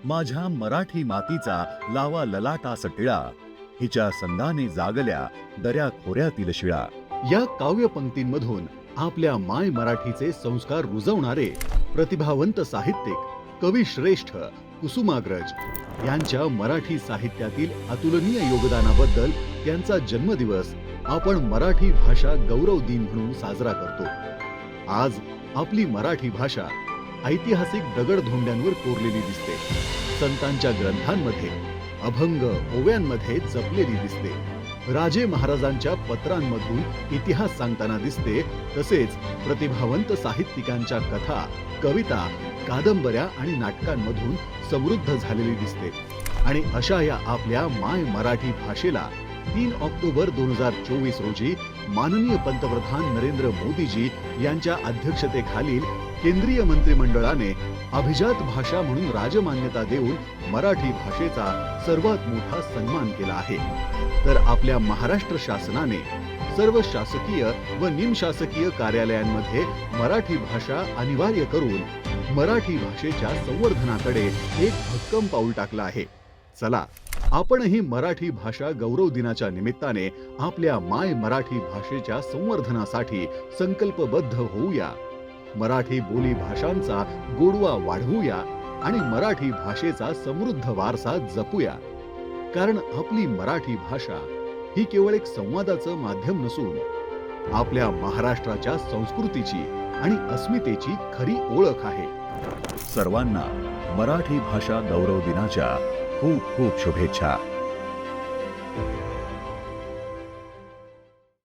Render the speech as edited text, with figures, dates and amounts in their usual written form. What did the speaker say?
माझ्या मराठी मातीचा लावा ललाटास टिळा, हिच्या संदाने जागल्या दऱ्या खोऱ्यातील शिळा. या काव्यपंक्तींमधून आपल्या माय मराठीचे संस्कार रुजवणारे प्रतिभावंत साहित्यिक कवी श्रेष्ठ कुसुमाग्रज यांच्या मराठी साहित्यातील अतुलनीय योगदानाबद्दल त्यांचा जन्मदिवस आपण मराठी भाषा गौरव दिन म्हणून साजरा करतो. आज आपली मराठी भाषा ऐतिहासिक दगडधोंड्यांवर कोरलेली दिसते. संतांच्या ग्रंथांमध्ये, अभंग ओव्यांमध्ये जपलेली दिसते. राजे महाराजांच्या पत्रांमधून इतिहास सांगताना दिसते. तसेच प्रतिभावंत साहित्यिकांच्या कथा, कविता, कादंबऱ्या आणि नाटकांमधून समृद्ध झालेली दिसते. आणि अशा या आपल्या माय मराठी भाषेला 3 ऑक्टोबर 2024 रोजी माननीय पंतप्रधान नरेंद्र मोदीजी यांच्या अध्यक्षतेखालील केंद्रीय मंत्रिमंडळाने अभिजात भाषा म्हणून राजमान्यता देऊन मराठी भाषेचा सर्वात मोठा सन्मान केला आहे. तर आपल्या महाराष्ट्र शासनाने सर्व शासकीय व निमशासकीय कार्यालयांमध्ये मराठी भाषा अनिवार्य करून मराठी भाषेच्या संवर्धनाकडे एक भक्कम पाऊल टाकलं आहे. चला आपणही मराठी भाषा गौरव दिनाच्या निमित्ताने आपल्या माय मराठी भाषेच्या संवर्धनासाठी संकल्पबद्ध होऊया. मराठी बोली भाषांचा गोडवा वाढवूया आणि मराठी भाषेचा समृद्ध वारसा जपूया. कारण आपली मराठी भाषा ही केवळ एक संवादाचं माध्यम नसून आपल्या महाराष्ट्राच्या संस्कृतीची आणि अस्मितेची खरी ओळख आहे. सर्वांना मराठी भाषा गौरव दिनाच्या खूप खूप शुभेच्छा.